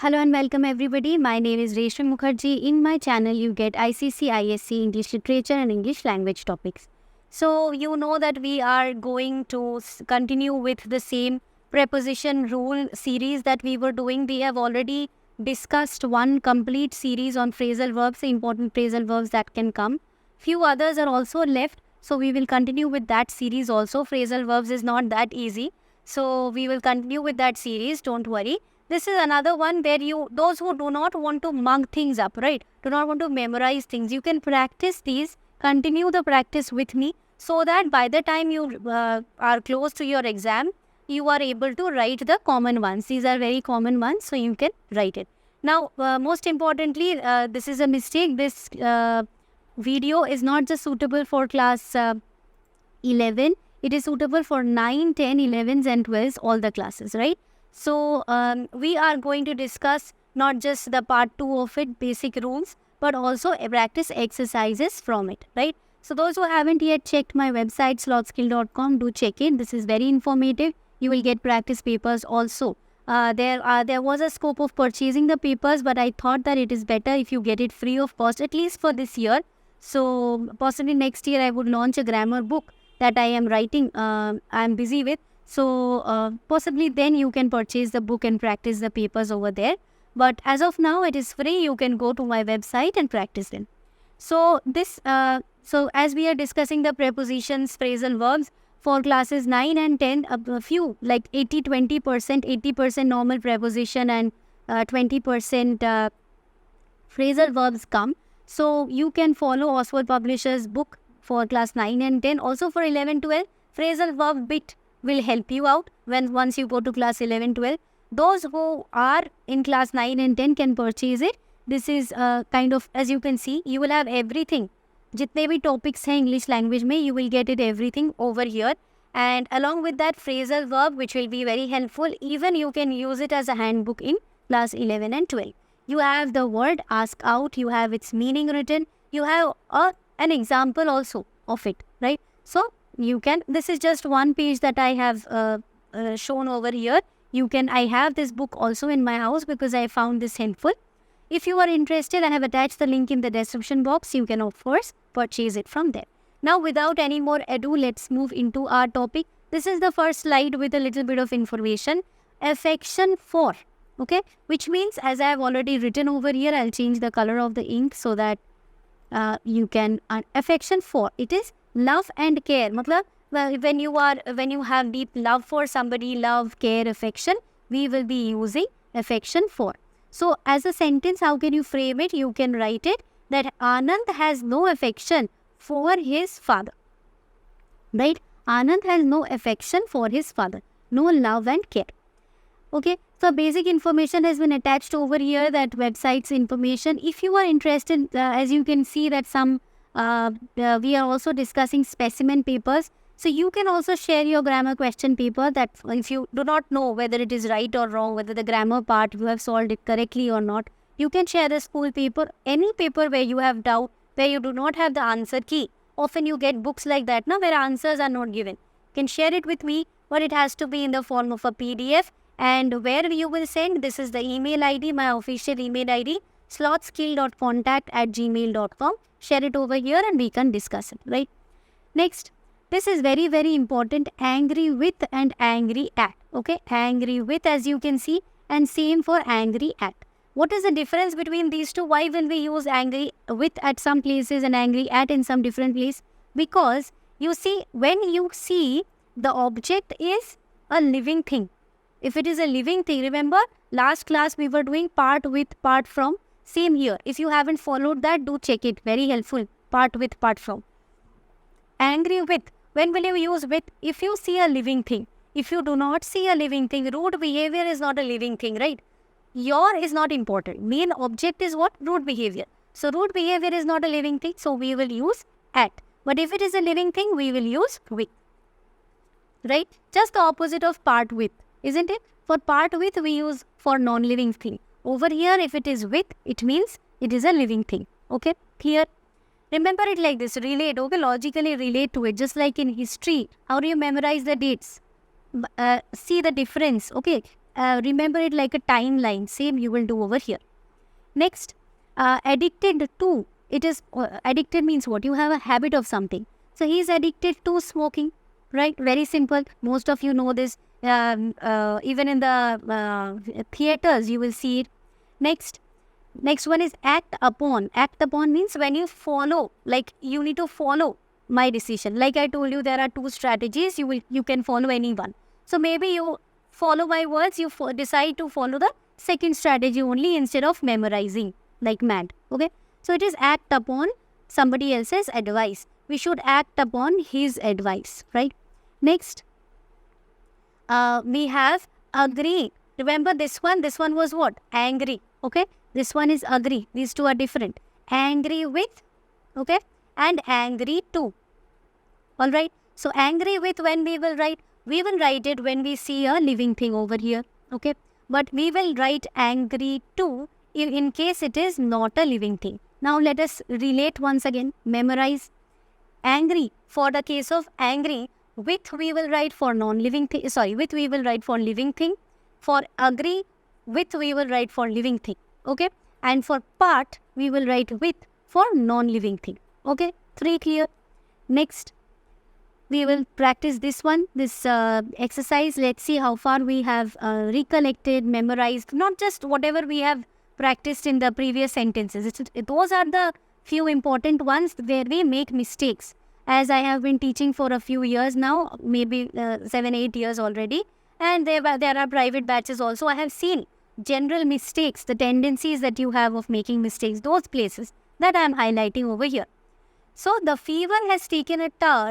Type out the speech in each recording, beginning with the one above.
Hello and welcome everybody. My name is Reshmi Mukherjee. In my channel, you get ICSE, ISC, English Literature and English Language topics. So, you know that we are going to continue with the same preposition rule series that we were doing. We have already discussed one complete series on phrasal verbs, the important phrasal verbs that can come. Few others are also left. So, we will continue with that series also. Phrasal verbs is not that easy. So, we will continue with that series. Don't worry. This is another one where those who do not want to mug things up, right? Do not want to memorize things. You can practice these, continue the practice with me so that by the time you are close to your exam, you are able to write the common ones. These are very common ones, so you can write it. Now, most importantly, this is a mistake. This video is not just suitable for class 11. It is suitable for 9, 10, 11s and 12s, all the classes, right? So, we are going to discuss not just the part 2 of it, basic rules, but also practice exercises from it, right? So, those who haven't yet checked my website, slothskill.com, do check it. This is very informative. You will get practice papers also. There was a scope of purchasing the papers, but I thought that it is better if you get it free of cost, at least for this year. So, possibly next year I would launch a grammar book that I am writing, I am busy with. So, possibly then you can purchase the book and practice the papers over there. But as of now, it is free. You can go to my website and practice them. So, so as we are discussing the prepositions, phrasal verbs for classes 9 and 10, a few like 80% 80% normal preposition and 20% phrasal verbs come. So, you can follow Oswald Publishers' book for class 9 and 10. Also for 11, 12, phrasal verb bit will help you out once you go to class 11, 12. Those who are in class 9 and 10 can purchase it. This is kind of, as you can see, you will have everything. Jitne bhi topics hai English language mein, you will get it everything over here. And along with that phrasal verb, which will be very helpful, even you can use it as a handbook in class 11 and 12. You have the word ask out, you have its meaning written, you have an example also of it, right? So, you can, this is just one page that I have shown over here. I have this book also in my house because I found this helpful. If you are interested, I have attached the link in the description box. You can of course purchase it from there. Now, without any more ado, let's move into our topic. This is the first slide with a little bit of information. Affection for, okay, which means, as I have already written over here, I'll change the color of the ink so that you can, affection for, it is love and care. Matlab, when you have deep love for somebody, love, care, affection, we will be using affection for. So, as a sentence, how can you frame it? You can write it that Anand has no affection for his father. Right? Anand has no affection for his father. No love and care. Okay. So, basic information has been attached over here, that website's information. If you are interested, as you can see that some we are also discussing specimen papers. So, you can also share your grammar question paper, that if you do not know whether it is right or wrong, whether the grammar part you have solved it correctly or not, you can share the school paper, any paper where you have doubt, where you do not have the answer key. Often you get books like that, no, where answers are not given. You can share it with me, but it has to be in the form of a PDF. And where you will send, this is the email ID, my official email ID, slothskill.contact@gmail.com. Share it over here and we can discuss it, right? Next, this is very, very important. Angry with and angry at. Okay, angry with, as you can see, and same for angry at. What is the difference between these two? Why will we use angry with at some places and angry at in some different place? Because you see, when you see the object is a living thing. If it is a living thing, remember last class we were doing part with, part from. Same here. If you haven't followed that, do check it. Very helpful. Part with, part from. Angry with. When will you use with? If you see a living thing. If you do not see a living thing, rude behavior is not a living thing, right? Your is not important. Main object is what? Rude behavior. So, rude behavior is not a living thing. So, we will use at. But if it is a living thing, we will use with. Right? Just the opposite of part with. Isn't it? For part with, we use for non-living thing. Over here, if it is with, it means it is a living thing. Okay? Clear? Remember it like this. Relate. Okay? Logically relate to it. Just like in history. How do you memorize the dates? See the difference. Okay? remember it like a timeline. Same you will do over here. Next, addicted to. It is addicted means what? You have a habit of something. So he is addicted to smoking, right? Very simple. Most of you know this. Even in the theaters, you will see it. Next one is act upon. Act upon means when you follow, like you need to follow my decision. Like I told you, there are two strategies. You can follow any one. So maybe you follow my words. You decide to follow the second strategy only instead of memorizing like mad. Okay. So it is act upon somebody else's advice. We should act upon his advice, right? Next, we have agree. Remember this one? This one was what? Angry. Okay. This one is agree. These two are different. Angry with, okay, and angry to. All right. So angry with, when we will write it when we see a living thing over here. Okay. But we will write angry to in case it is not a living thing. Now let us relate once again. Memorize. Angry. For the case of angry, with we will write for non-living thing. Sorry, with we will write for living thing. For agree, with we will write for living thing. Okay. And for part, we will write with for non-living thing. Okay. 3 clear. Next, we will practice this one, this exercise. Let's see how far we have recollected, memorized, not just whatever we have practiced in the previous sentences. Those are the few important ones where we make mistakes. As I have been teaching for a few years now, maybe 7-8 years already, and there are private batches also. I have seen general mistakes, the tendencies that you have of making mistakes, those places that I am highlighting over here. So the fever has taken a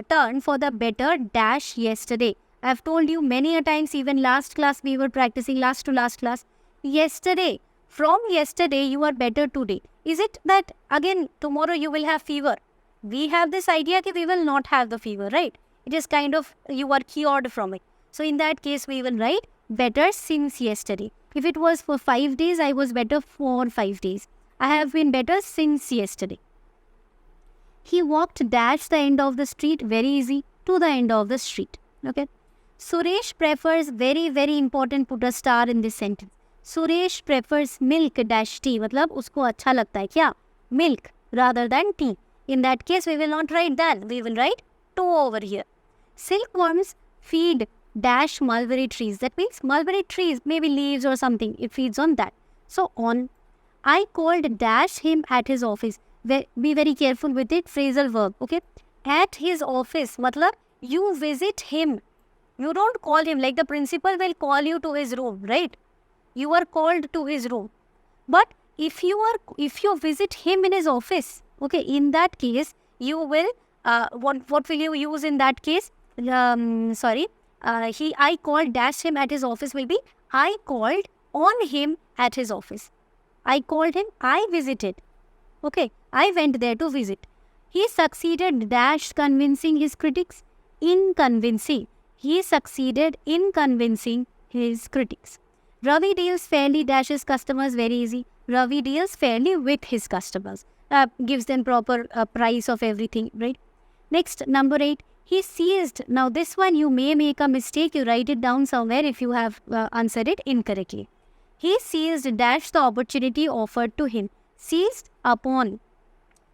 turn for the better dash yesterday. I have told you many a times, even last class we were practicing, last to last class. Yesterday, from yesterday you are better today. Is it that again tomorrow you will have fever? We have this idea that we will not have the fever, right? It is kind of you are cured from it. So in that case we will write better since yesterday. If it was for 5 days, I was better for 5 days. I have been better since yesterday. He walked dash the end of the street, very easy, to the end of the street. Okay. Suresh prefers, very very important, put a star in this sentence. Suresh prefers milk dash tea. मतलब उसको अच्छा लगता है क्या? Milk rather than tea. In that case, we will not write that. We will write to over here. Silkworms feed dash mulberry trees. That means mulberry trees, maybe leaves or something. It feeds on that. So on. I called dash him at his office. Be very careful with it. Phrasal verb. Okay. At his office. Matlab you visit him. You don't call him. Like the principal will call you to his room, right? You are called to his room. But if you visit him in his office, okay, in that case, you will, what will you use in that case? I called dash him at his office will be, I called on him at his office. I called him, I visited. Okay, I went there to visit. He succeeded dash convincing his critics. In convincing. He succeeded in convincing his critics. Ravi deals fairly dashes customers, very easy. Ravi deals fairly with his customers. Gives them proper price of everything, right? Next, number 8. He seized. Now this one you may make a mistake. You write it down somewhere if you have answered it incorrectly. He seized dash the opportunity offered to him. Seized upon.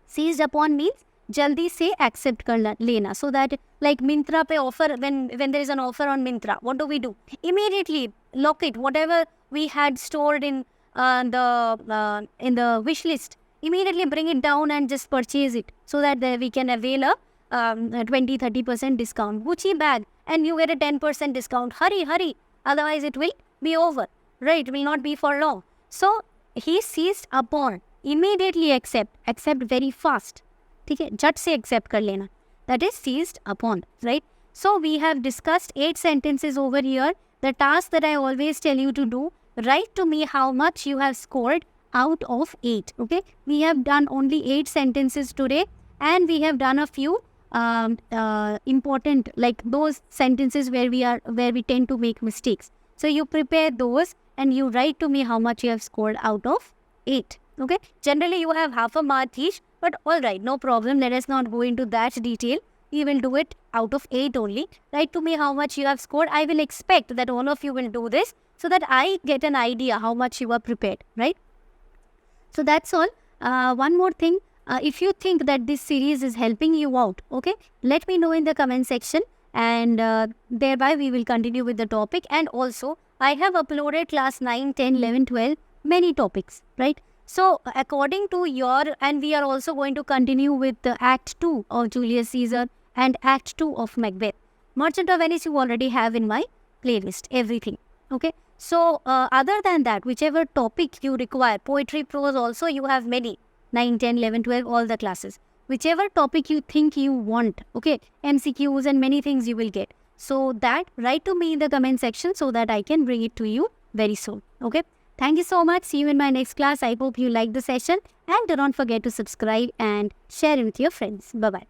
Seized upon means jaldi se accept kar lena. So that like Myntra pe offer, when there is an offer on Myntra, what do? Immediately lock it. Whatever we had stored in the wish list, immediately bring it down and just purchase it so that we can avail a 20-30% discount. Gucci bag and you get a 10% discount. Hurry. Otherwise it will be over. Right? It will not be for long. So he seized upon. Immediately accept. Accept very fast. Okay? Jat se accept kar lena. That is seized upon. Right? So we have discussed 8 sentences over here. The task that I always tell you to do, write to me how much you have scored out of 8. Okay? We have done only 8 sentences today and we have done a few important, like those sentences where we tend to make mistakes. So you prepare those and you write to me how much you have scored out of 8. Okay? Generally you have half a mark each, but alright, no problem. Let us not go into that detail. We will do it out of 8 only. Write to me how much you have scored. I will expect that all of you will do this so that I get an idea how much you are prepared, right? So that's all. One more thing, if you think that this series is helping you out, okay, let me know in the comment section, and thereby we will continue with the topic. And also, I have uploaded class 9, 10, 11, 12, many topics, right? So according to your, and we are also going to continue with the Act 2 of Julius Caesar and Act 2 of Macbeth. Merchant of Venice you already have in my playlist, everything, okay? So other than that, whichever topic you require, poetry, prose also you have many, 9, 10, 11, 12, all the classes. Whichever topic you think you want, okay, MCQs and many things you will get. So that, write to me in the comment section so that I can bring it to you very soon, okay? Thank you so much. See you in my next class. I hope you like the session, and do not forget to subscribe and share it with your friends. Bye-bye.